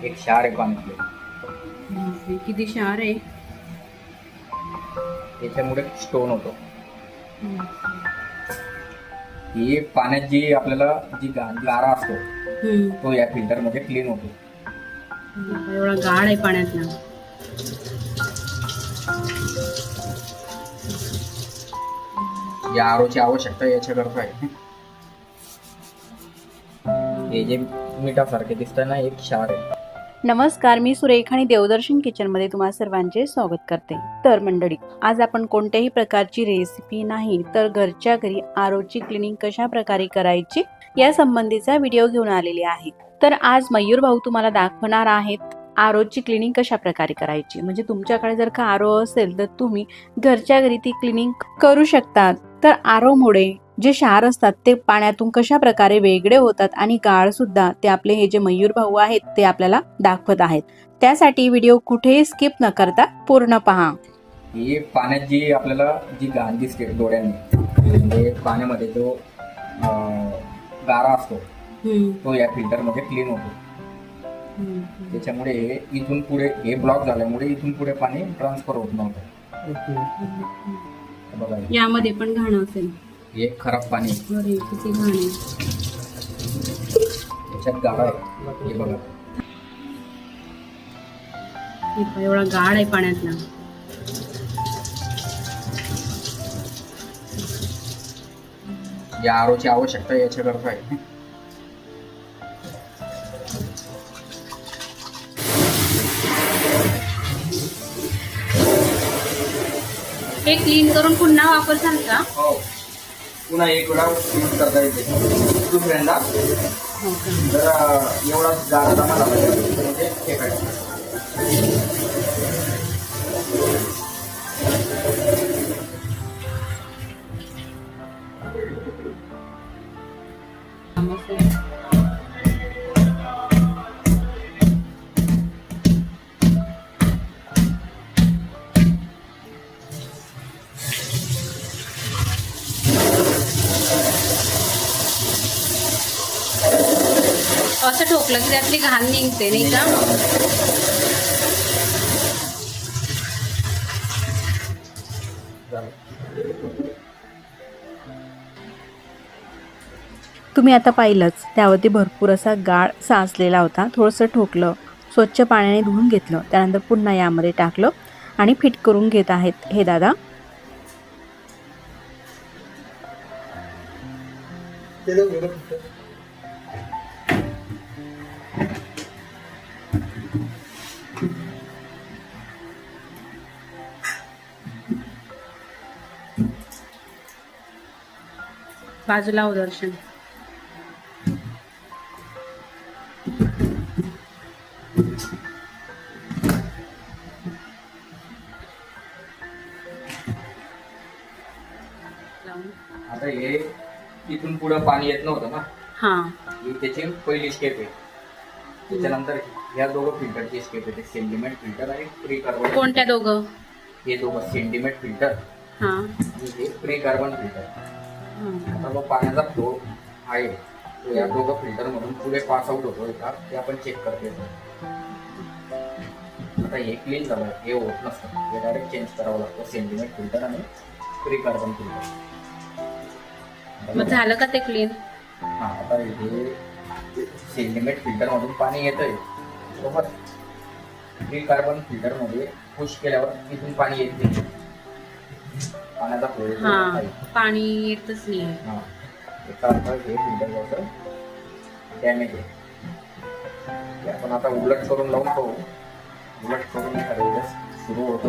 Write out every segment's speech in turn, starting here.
एक क्षार आहे पाण्यातले, किती क्षार आहे. त्याच्यामुळे स्टोन होतो. ही पाण्यात जी आपल्याला जी गारा असतो तो या फिल्टर मध्ये क्लीन होतो. एवढा गाळ आहे पाण्यातला. या आरोची आवश्यकता याच्याकरता आहे. हे जे मिठासारखे दिसत ना, एक क्षार आहे. नमस्कार, मी सुरेखा आणि देवदर्शन किचनमध्ये तुम्हा सर्वांचे स्वागत करते. तर मंडळी, आज आपण कोणत्याही प्रकारची रेसिपी नाही तर घरच्या घरी आरोची क्लिनिंग कशा प्रकारे करायची या संबंधीचा व्हिडिओ घेऊन आलेले आहे. तर आज मयूर भाऊ तुम्हाला दाखवणार आहेत आरोची क्लिनिंग कशा प्रकारे करायची. म्हणजे तुमच्याकडे जर का आरो असेल तर तुम्ही घरच्या घरी ती क्लिनिंग करू शकता. तर आरोमुळे जे क्षार असतात ते पाण्यातून कशा प्रकारे वेगळे होतात आणि गाळ सुद्धा ते आपले हे जे मयूर भाऊ आहेत ते आपल्याला दाखवत आहेत. त्यासाठी व्हिडिओ कुठेही स्किप न करता पूर्ण पहा. ही पाण्यात जी आपल्याला जी घाण दिसते डोळ्यांनी, म्हणजे पाण्यामध्ये जो गारा असतो तो या फिल्टर मध्ये क्लीन होतो. त्याच्यामुळे इथून पुढे हे ब्लॉक झाल्यामुळे इथून पुढे पाणी ट्रान्सफर होत नव्हतं. बघा, यामध्ये पण घाण असेल. हे खराब पाणी, अरे किती घाण आहे. त्याच्यात गारा आहे. हे बघा, एवढा गाळ आहे पाण्यातला. या आरोची आवश्यकता याच्याकरता आहे. हे क्लीन करून पुन्हा वापरसाल का? हो, पुन्हा एक वेळा यूज करता येते. दुसऱ्यांदा जर एवढा गारा जमा झाला म्हणजे फेकायचं. असं ठोकलं की त्यातली घाण निघते नाही का? तुम्ही आता पाहिलंच, त्यावरती भरपूर असा गाळ साचलेला होता. थोडंसं ठोकलं, स्वच्छ पाण्याने धुवून घेतलं, त्यानंतर पुन्हा यामध्ये टाकलं आणि फिट करून घेत आहेत हे दादा. बाजूला हो दर्शन. आता हे इथून पुढे पाणी येत नव्हतं ना, हा, ही त्याची पहिली स्टेप आहे. त्याच्यानंतर ह्या दोघं फिल्टरची स्टेप आहे, ते सेंटिमेंट फिल्टर आणि प्री कार्बन. कोणत्या दोघं? हे दोघं सेंटिमेंट फिल्टर हा, आणि हे प्री कार्बन फिल्टर. आता जो पाण्याचा फ्लो आहे तो या दोघं फिल्टर मधून पुढे पास आउट होतोय का ते आपण चेक करतो. आता हे क्लीन झालं, हे होत नसतं, हे डायरेक्ट चेंज करावं लागतं. सेंटिमेंट फिल्टर आणि प्री कार्बन फिल्टर. मग झालं का ते क्लीन? हा, आता हे सेंटिमेंट फिल्टर मधून पाणी येतंय बरोबर. प्री कार्बन फिल्टर मध्ये पुश केल्यावर इथून पाणी येत नाही, पाण्याचा फ्लो येतो. हा, पाणी येतच नाही. हा, याचा अर्थ हे फिल्टर वॉटर डॅमेज आहे. ते आपण आता उलट करून लावून पाहू. उलट करून एखाद्या वेळेस सुरू होतो.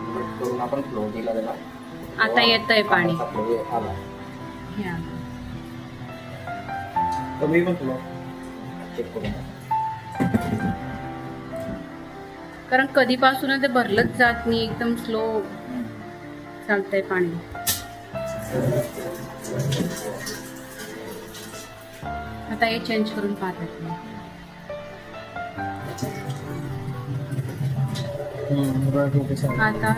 उलट करून आपण फ्लो दिला त्याला. आता येतंय पाणी. फ्लो आला. ह्या. कमी पण फ्लो चेक करून. कारण कधीपासून ते भरलंच जात नाही, एकदम स्लो चालतंय पाणी. आता हे चेंज करून पाहतात. आता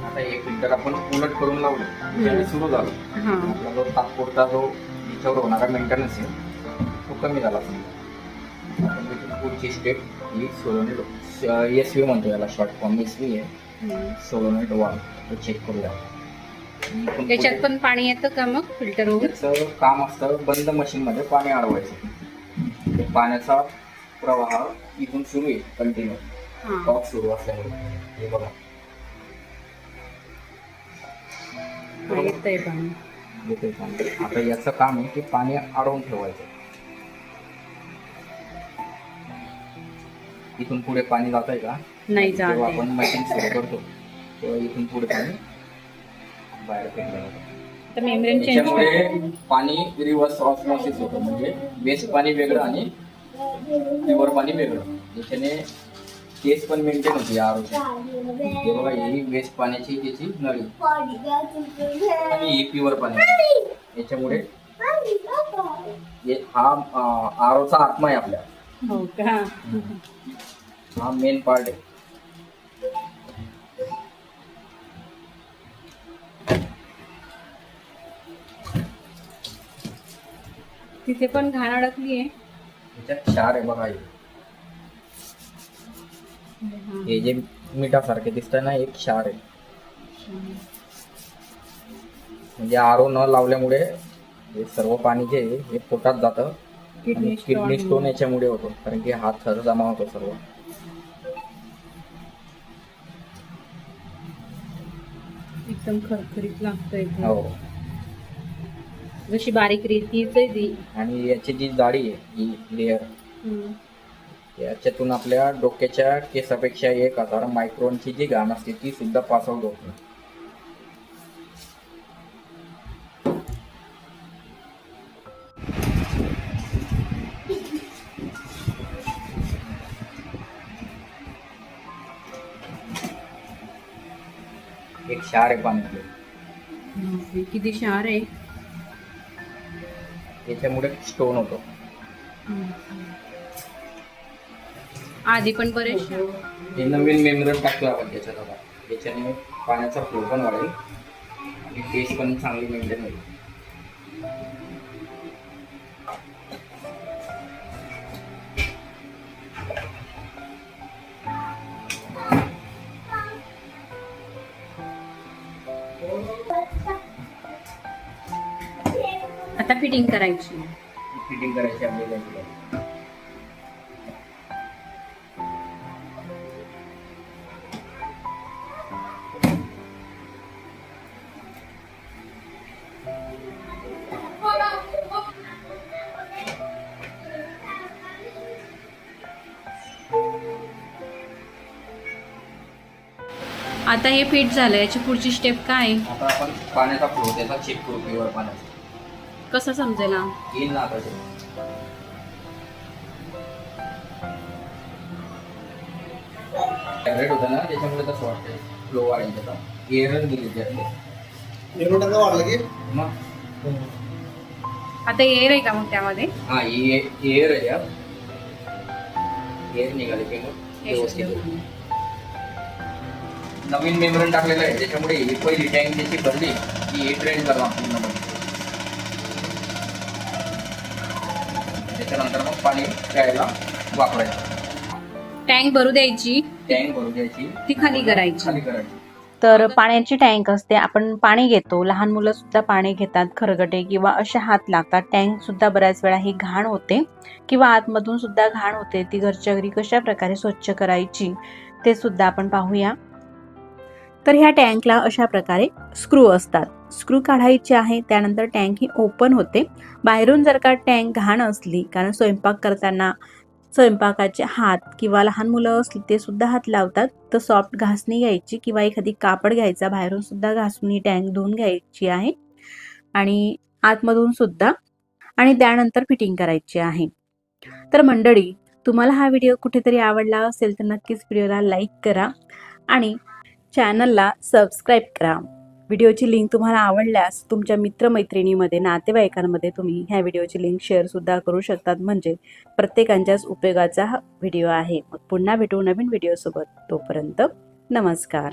आता हे फिल्टर आपण उलट करून लावलं त्याने सुरू झालं. आपला जो तात्पुरता जो याच्यावर होणारा मेंटेनन्स आहे तो कमी झाला. आपण तिथून पुढची स्टेप ही सोलोनेट एस व्ही म्हणतो, याला शॉर्ट फॉर्म एस व्ही आहे, सोलोनेट वाल्व, तो चेक करूया. त्याच्यात पण पाणी येतं का मग फिल्टर होऊन? त्याचं काम असतं बंद मशीनमध्ये पाणी अडवायचं. पाण्याचा प्रवाह इथून सुरू आहे कंटिन्यू, टॉप सुरू असल्यामुळे. हे बघा येतंय पाणी. येते पाणी. आता याचं काम आहे की पाणी अडवून ठेवायचं. इथून पुढे पाणी जात आहे का? नाही जात. जेव्हा आपण मशीन सुरू करतो तेव्हा इथून पुढे पाणी बाहेर फेकलं जातं. तर मेम्ब्रेन चेंज त्याच्यामुळे पाणी रिव्हर्स ऑस्मॉसिस होतं, म्हणजे वेस्ट पाणी वेगळं आणि प्युअर पाणी वेगळं. याच्याने केस पण मेंटेन होते आरोग्य. हे बघा, ही वेस्ट पाण्याची त्याची नळी आणि ही प्युअर पाणी. याच्यामुळे हा आरोचा आत्मा आहे आपल्या. हो का? हा मेन पार्ट आहे. तिथे पण घाण अडकली आहे. याच्यात क्षार आहे बघा. हे जे मिठासारखे दिसत ना, एक क्षार आहे. म्हणजे आरो न लावल्यामुळे हे सर्व पाणी जे आहे हे पोटात जातं. किडनी स्टोन याच्यामुळे होतो, कारण की हा थर जमा होतो सर्व. एकदम खरखरीत लागतंय. हो, जशी बारीक रेतीच आहे ती. आणि याची जी जाडी आहे ही लेअर, याच्यातून आपल्या डोक्याच्या केसापेक्षा 1000 मायक्रोनची जी घाण असते ती सुद्धा पास आउट होत नाही. एक क्षार आहे पाण्यातले. किती क्षार आहे. याच्यामुळे स्टोन होतो. आधी पण बरेच हे नवीन मेम्ब्रेन टाकतो आपण त्याच्यात. आता याच्याने पाण्याचा फ्लो पण वाढेल आणि टेस्ट पण चांगली मेंटेन होईल. आता फिटिंग करायची. फिटिंग करायची आपल्याला. आता हे फिट झालं, याची पुढची स्टेप काय? आता आपण पाण्याचा फ्लो त्याचा चेक करू. प्युअर पाण्याचा कसं समजेल? येईल ना आता ते. टॅबलेट होतं ना, त्याच्यामुळे तसं वाटतंय फ्लो वाढेल त्याचा. एअर गेली त्यातले मग. आता एअर आहे का मग त्यामध्ये? हा, एअर आहे यार. एअर निघाले की मग व्यवस्थित होईल. नवीन मेम्ब्रेन टाकलेलं आहे त्याच्यामुळे ही पहिली टँक त्याची भरली की हे ट्रेन करणार पूर्ण. त्याच्यानंतर मग पाणी प्यायला वापरायचं. टँक भरू द्यायची. टँक भरू द्यायची, ती खाली करायची. खाली करायची. तर पाण्याची टँक असते, आपण पाणी घेतो, लहान मुलं सुद्धा पाणी घेतात, खरगटे किंवा असे हात लागतात. टँक सुद्धा बऱ्याच वेळा ही घाण होते किंवा आतमधून सुद्धा घाण होते. ती घरच्या घरी कशा प्रकारे स्वच्छ करायची ते सुद्धा आपण पाहूया. तर ह्या टँकला अशा प्रकारे स्क्रू असतात. स्क्रू काढायचे आहे, त्यानंतर टँक ही ओपन होते. बाहेरून जर का टँक घाण असली, कारण स्वयंपाक करताना स्वयंपाकाचे हात किंवा लहान मुलं असली ते सुद्धा हात लावतात, तर सॉफ्ट घासणी घ्यायची किंवा एखादी कापड घ्यायचा, बाहेरून सुद्धा घासून ही टँक धुवून घ्यायची आहे आणि आतमधून सुद्धा, आणि त्यानंतर फिटिंग करायची आहे. तर मंडळी, तुम्हाला हा व्हिडिओ कुठेतरी आवडला असेल तर नक्कीच व्हिडिओला लाईक करा आणि चॅनलला सबस्क्राईब करा. व्हिडिओची लिंक तुम्हाला आवडल्यास तुमच्या मित्रमैत्रिणीमध्ये, नातेवाईकांमध्ये तुम्ही ह्या व्हिडिओची लिंक शेअरसुद्धा करू शकतात, म्हणजे प्रत्येकाच्याच उपयोगाचा हा व्हिडिओ आहे. मग पुन्हा भेटू नवीन व्हिडिओसोबत. तोपर्यंत नमस्कार.